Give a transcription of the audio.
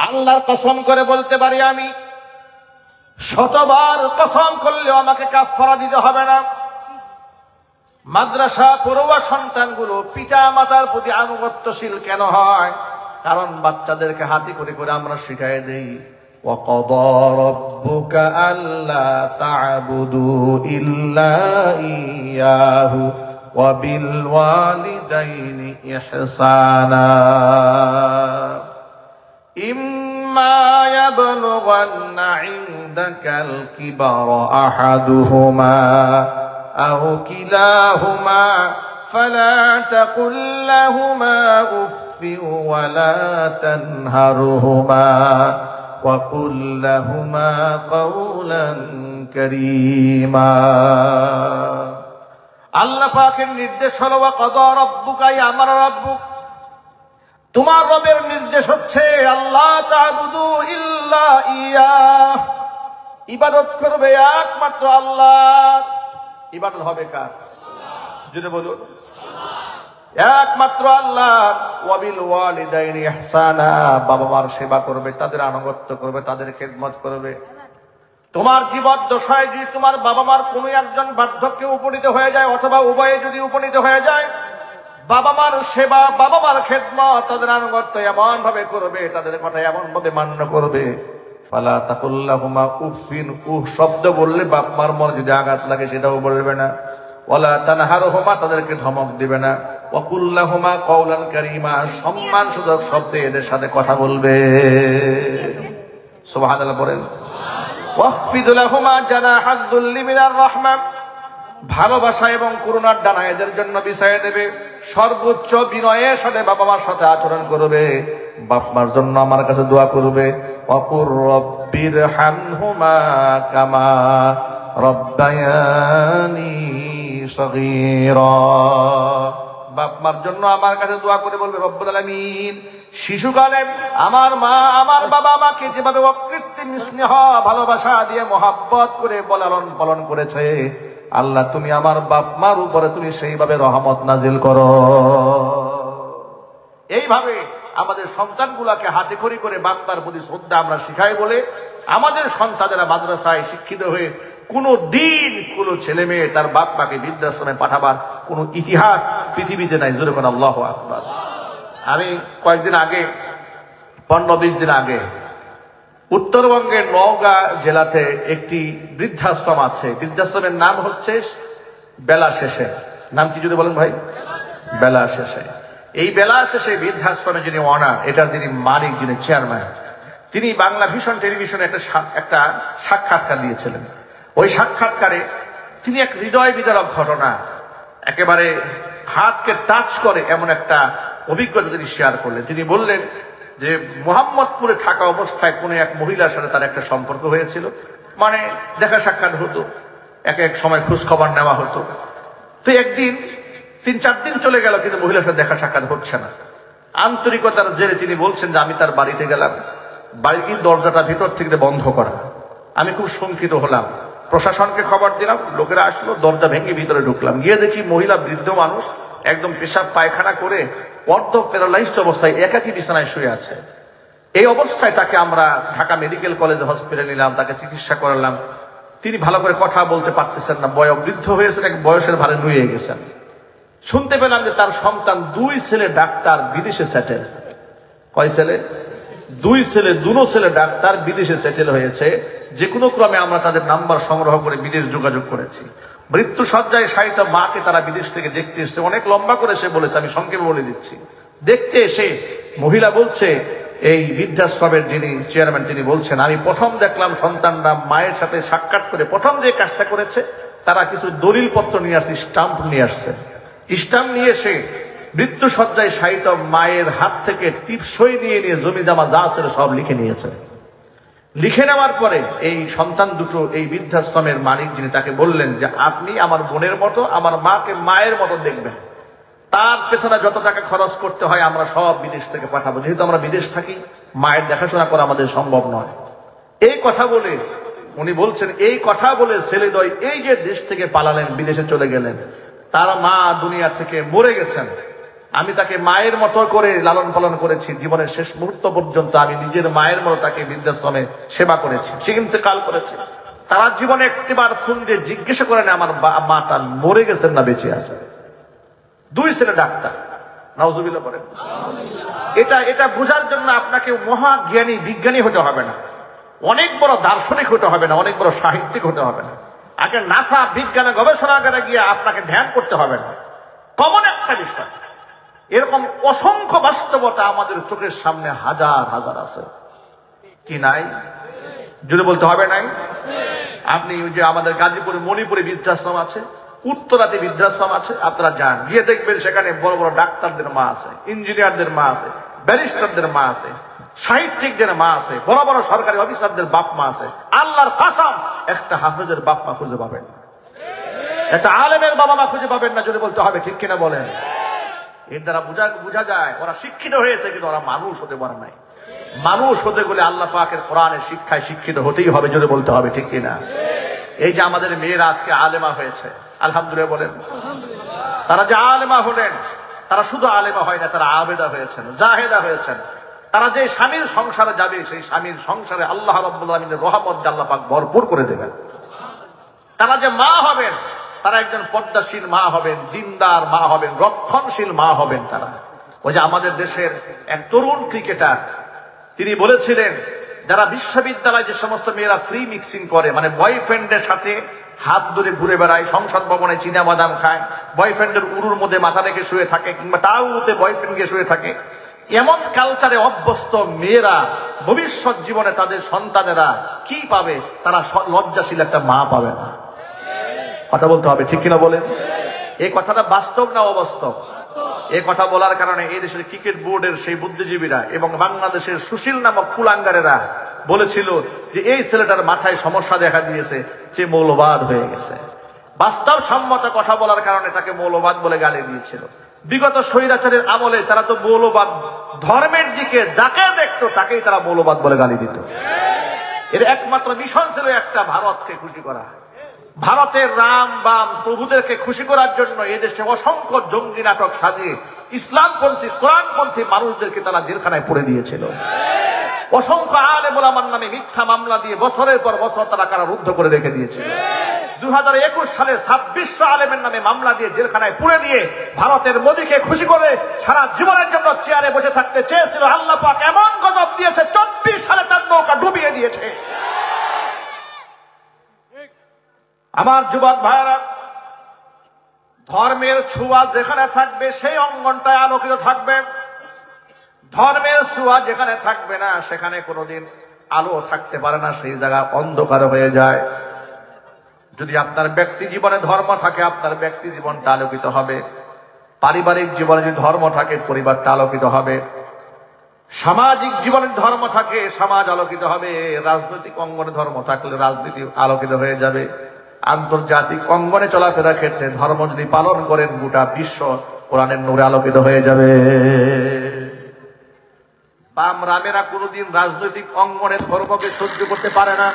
আল্লাহর কসম করে বলতে পারি, আমি শতবার কসম করলেও আমাকে কাফারা দিতে হবে না। মাদ্রাসা পড়ুয়া সন্তানগুলো পিতা মাতার প্রতি আনুগত্যশীল কেন হয়? কারণ বাচ্চাদেরকে হাতে করে করে আমরা শিখাই দেই, وَقَضَى رَبُّكَ أَلَّا تَعْبُدُوا إِلَّا إِيَّاهُ وَبِالْوَالِدَيْنِ إِحْسَانًا إِمَّا يَبْلُغَنَّ عِندَكَ الْكِبَرَ أَحَدُهُمَا أَوْ كِلَاهُمَا فَلَا تَقُل لَّهُمَا أُفٍّ وَلَا تَنْهَرْهُمَا وَقُل لَّهُمَا قَوْلًا كَرِيمًا। আল্লাহ পাকের নির্দেশ হলো ওয়াকাদা রাব্বুকা, আমার রব্বুক, তোমার রবের নির্দেশ হচ্ছে আল্লাহ তা'বুদু ইল্লা ইয়াহ, ইবাদত করবে একমাত্র আল্লাহ। ইবাদত হবে কার? জুড়ে বলুন, একমাত্র আল্লাহ। ওয়াবিল ওয়ালিদাইনি ইহসানা, বাবা মার সেবা করবে, তাদের আনুগত্য করবে, তাদের খেদমত করবে। তোমার জীবদ্দশায় যদি তোমার বাবা মার কোনো একজন বার্ধক্যে উপনীত হয়ে যায় অথবা উভয়ে যদি উপনীত হয়ে যায়, বাবা মার সেবা, বাবা মার খেদমত, তাদের আনুগত্য এমন ভাবে করবে, তাদের কথা এমন ভাবে মান্য করবে, ফালা তাকুল লাহুমা উফিন, উফ শব্দ বললে বাপ মার মনে যদি আঘাত লাগে সেটাও বলবে না। ওয়ালা তানহারহুমা, তাদেরকে ধমক দিবে না। ওয়াকুল লাহুমা কওলান কারীমা, সম্মানসূচক শব্দে এদের সাথে কথা বলবে। সুবহানাল্লাহ বলেন। ওয়াখফিদ লাহুমা জানাহাদ যুল্লি মিনার রাহমা, ভালোবাসা এবং করুণার ডানা এদের জন্য বিছাইয়ে দেবে। সর্বোচ্চ বিনয়ের সাথে বাবা মার সাথে আচরণ করবে, বাপ মার জন্য আমার কাছে দোয়া করবে। ওয়াকুর রব্বিরহামহুমা কামা রব্বায়ানি সগীরা, বাপ মার জন্য আমার কাছে দোয়া করে বলবে, রব্বুল আলামিন, শিশুকালে আমার মা আমার বাবা আমাকে যেভাবে অকৃত্রিম স্নেহ ভালোবাসা দিয়ে মহাব্বত করে লালন পালন করেছে, আল্লাহ তুমি আমার বাপ মার উপরে তুমি সেইভাবে রহমত নাজিল করো। এইভাবে আমাদের সন্তানগুলাকে হাতে খড়ি করে বাপ মার প্রতি শ্রদ্ধা আমরা শিখাই বলে আমাদের সন্তানেরা মাদ্রাসায় শিক্ষিত হয়ে কোনো দিন কোনো ছেলে মেয়ে তার বাপ মাকে বৃদ্ধাশ্রমে পাঠাবার কোনো ইতিহাস পৃথিবীতে নাই। জোরে করে আল্লাহু আকবার। আমি কয়েকদিন আগে, 15-20 দিন আগে, উত্তরবঙ্গের নওগাঁ জেলাতে একটি বৃদ্ধাশ্রম আছে। বৃদ্ধাশ্রমের নাম হচ্ছে বেলা শেষে। নাম কি যদি বলেন ভাই? বেলা শেষে। এই বেলা শেষে বৃদ্ধাশ্রমে যিনি অনার, এটার যিনি মালিক, যিনি চেয়ারম্যান, তিনি বাংলা ভিশন টেলিভিশনে একটা সাক্ষাৎকার দিয়েছিলেন। ওই সাক্ষাৎকারে তিনি এক হৃদয় বিদারক ঘটনা, একেবারে হাতকে টাচ করে এমন একটা অভিজ্ঞতা তিনি শেয়ার করলেন। তিনি বললেন যে মোহাম্মদপুরে থাকা অবস্থায় কোনো এক মহিলার সাথে তার একটা সম্পর্ক হয়েছিল, মানে দেখা সাক্ষাৎ হতো, এক এক সময় খোঁজ খবর নেওয়া হতো। তো একদিন 3-4 দিন চলে গেল, কিন্তু মহিলার সাথে দেখা সাক্ষাৎ হচ্ছে না। আন্তরিকতার জেরে তিনি বলছেন যে আমি তার বাড়িতে গেলাম, বাড়ির দরজাটা ভিতর থেকে বন্ধ করা। আমি খুব শঙ্কিত হলাম, প্রশাসনকে খবর দিলাম, লোকেরা আসলো, দরজা ভেঙে ভিতরে ঢুকলাম, গিয়ে দেখি মহিলা বৃদ্ধ মানুষ একদম পেশাব পায়খানা করে অর্ধ প্যারালাইজড অবস্থায় একাকী বিছানায় শুয়ে আছে। এই অবস্থায় তাকে আমরা ঢাকা মেডিকেল কলেজ হসপিটালে নিলাম, তাকে চিকিৎসা করালাম। তিনি ভালো করে কথা বলতে পারতেছেন না, বৃদ্ধ হয়েছেন, এক বয়সের ভারে নুয়ে গেছেন। শুনতে পেলাম যে তার সন্তান 2 ছেলে ডাক্তার, বিদেশে সেটেল। কয় ছেলে? 2 ছেলে, 2 ছেলে ডাক্তার, বিদেশে সেটেল হয়েছে। যে কোনো ক্রমে আমরা তাদের নাম্বার সংগ্রহ করে বিদেশ যোগাযোগ করেছি। মৃত্যু সজ্জায় শায়িত মাকে তারা বিদেশ থেকে দেখতে এসছে। অনেক লম্বা করে সে বলেছে, আমি সংক্ষেপে বলে দিচ্ছি। দেখতে এসে মহিলা বলছে, এই বৃদ্ধাশ্রমের যিনি চেয়ারম্যান তিনি বলছেন, আমি প্রথম দেখলাম সন্তানরা মায়ের সাথে সাক্ষাৎ করে প্রথম যে কাজটা করেছে, তারা কিছু দলিলপত্র নিয়ে আসছে, স্টাম্প নিয়ে আসছে। স্টাম্প নিয়ে এসে মৃত্যু সজ্জায় শায়িত মায়ের হাত থেকে টিপসই নিয়ে জমি জমা যা ছিল সব লিখে নিয়েছে। লিখে নেওয়ার পরে এই সন্তান দুটো, এই বৃদ্ধাশ্রমের মালিক যিনি, তাকে বললেন যে আপনি আমার বোনের মতো, আমার মাকে মায়ের মতো দেখবেন, তার পেছনে যত টাকা খরচ করতে হয় আমরা সব বিদেশ থেকে পাঠাবো, যেহেতু আমরা বিদেশ থাকি, মায়ের দেখাশোনা করা আমাদের সম্ভব নয়। এই কথা বলে উনি বলছেন, এই কথা বলে ছেলেদ্বয় এই যে দেশ থেকে পালালেন, বিদেশে চলে গেলেন, তার মা দুনিয়া থেকে মরে গেছেন। আমি তাকে মায়ের মতো করে লালন পালন করেছি, জীবনের শেষ মুহূর্ত পর্যন্ত আমি নিজের মায়ের মতো তাকে বৃদ্ধাশ্রমে সেবা করেছি। সে ইন্তেকাল করেছে। তারা জীবনে একটিবার ফোন দিয়ে জিজ্ঞাসা করেন আমার মাটা মরে গেছেন না বেঁচে আছে। 2 ছেলে ডাক্তার, নাউজুবিল্লাহ বলেন। এটা বোঝার জন্য আপনাকে মহাজ্ঞানী বিজ্ঞানী হতে হবে না, অনেক বড় দার্শনিক হতে হবে না, অনেক বড় সাহিত্যিক হতে হবে না। আগে নাসা বিজ্ঞানে গবেষণাগারে গিয়ে আপনাকে ধ্যান করতে হবে না। কমন একটা বিষয়, এরকম অসংখ্য বাস্তবতা আমাদের চোখের সামনে হাজার হাজার আছে, কি নাই? যদি বলতে হবে নাই। আপনি যে আমাদের গাজীপুরে মণিপুরে বৃদ্ধাশ্রম আছে, উত্তরাতে বৃদ্ধাশ্রম আছে, আপনারা যান, গিয়ে দেখবেন সেখানে বড় বড় ডাক্তারদের মা আছে, ইঞ্জিনিয়ারদের মা আছে, ব্যারিস্টারদের মা আছে, সাহিত্যিকদের মা আছে, বড় বড় সরকারি অফিসারদের বাপ মা আছে। আল্লাহর কসম, একটা হাফেজের বাপ মা খুঁজে পাবেন না, একটা আলেমের বাবা মা খুঁজে পাবেন না। যদি বলতে হবে, ঠিক কিনা বলেন? এর দ্বারা বোঝা যায় ওরা শিক্ষিত হয়েছে, কিন্তু ওরা মানুষ হতে পারে নাই। মানুষ হতে গেলে আল্লাহ পাকের কোরআনের শিক্ষায় শিক্ষিত হতেই হবে। যদি বলতে হবে, ঠিক কিনা? এই যে আমাদের মেয়েরা আজকে আলেমা হয়েছে, আলহামদুলিল্লাহ বলেন। তারা যে আলেমা হলেন, তারা শুধু আলেমা হয় না, তারা আবেদা হয়েছেন, জাহেদা হয়েছেন। তারা যে স্বামীর সংসারে যাবে, সেই স্বামীর সংসারে আল্লাহ রাব্বুল আলামিনের রহমত আল্লাহ পাক ভরপুর করে দেবেন। তারা যে মা হবেন, তারা একজন পর্দাশীল মা হবেন, দিনদার মা হবেন, রক্ষণশীল মা হবেন তারা। ওই যে আমাদের দেশের এক তরুণ ক্রিকেটার, তিনি বলেছিলেন, যারা বিশ্ববিদ্যালয়ে যে সমস্ত মেয়েরা ফ্রি মিক্সিং করে, মানে বয়ফ্রেন্ডের সাথে হাত ধরে ঘুরে বেড়ায়, সংসদ ভবনে চীনা বাদাম খায়, বয়ফ্রেন্ডের উরুর মধ্যে মাথা রেখে শুয়ে থাকে, কিংবা টাউতে বয়ফ্রেন্ডকে শুয়ে থাকে, এমন কালচারে অভ্যস্ত মেয়েরা ভবিষ্যৎ জীবনে তাদের সন্তানেরা কি পাবে? তারা লজ্জাশীল একটা মা পাবে না। কথা বলতে হবে, ঠিক কিনা বলেন? এই কথাটা বাস্তব না অবাস্তব? এই কথা বলার কারণে এই দেশের ক্রিকেট বোর্ডের সেই বুদ্ধিজীবীরা এবং বাংলাদেশের সুশীল নামক কুলাঙ্গারেরা বলেছিল যে এই ছেলেটার মাথায় সমস্যা দেখা দিয়েছে, সে মৌলবাদ হয়ে গেছে। বাস্তব সম্মত কথা বলার কারণে তাকে মৌলবাদ বলে গালি দিয়েছিল। বিগত স্বৈরাচারের আমলে তারা তো মৌলবাদ, ধর্মের দিকে যাকে দেখতো তাকেই তারা মৌলবাদ বলে গালি দিত। এর একমাত্র মিশন ছিল একটা, ভারতকে খুশি করা। ভারতের রাম বাম প্রভুদেরকে খুশি করার জন্য এদেশে অসংখ্য জঙ্গি নাটক সাজিয়ে ইসলামপন্থী, কোরআনপন্থী মানুষদেরকে তারা জেলখানায় পুরে দিয়েছিল। অসংখ্য আলেম ওলামার নামে মিথ্যা মামলা দিয়ে বছরের পর বছর তারা কারারুদ্ধ করে রেখে দিয়েছিল। 2021 সালে 2600 আলেমের নামে মামলা দিয়ে জেলখানায় পুরে দিয়ে ভারতের মোদীকে খুশি করে সারা জীবনের জন্য চেয়ারে বসে থাকতে চেয়েছিল। আল্লাহ পাক এমন গজব দিয়েছে, 24 সালে তার নৌকা ডুবিয়ে দিয়েছে। আমার যুবক ভাইরা, ধর্মের ছোঁয়া যেখানে থাকবে সেই অঙ্গনটায় আলোকিত থাকবে। ধর্মের ছোঁয়া যেখানে থাকবে না সেখানে কোনোদিন আলো থাকতে পারে না, সেই জায়গা অন্ধকার হয়ে যায়। যদি আপনার ব্যক্তি জীবনে ধর্ম থাকে, আপনার ব্যক্তি জীবনটা আলোকিত হবে। পারিবারিক জীবনে যদি ধর্ম থাকে, পরিবারটা আলোকিত হবে। সামাজিক জীবনে ধর্ম থাকে, সমাজ আলোকিত হবে। রাজনৈতিক অঙ্গনে ধর্ম থাকলে রাজনীতি আলোকিত হয়ে যাবে। আন্তর্জাতিক অঙ্গনে চলাফেরার ক্ষেত্রে ধর্ম যদি পালন করেন, গোটা বিশ্ব কোরআনের নূরে আলোকিত হয়ে যাবে। বাম রামেরা কোনোদিন রাজনৈতিক অঙ্গনে ধর্মকে সহ্য করতে পারে না।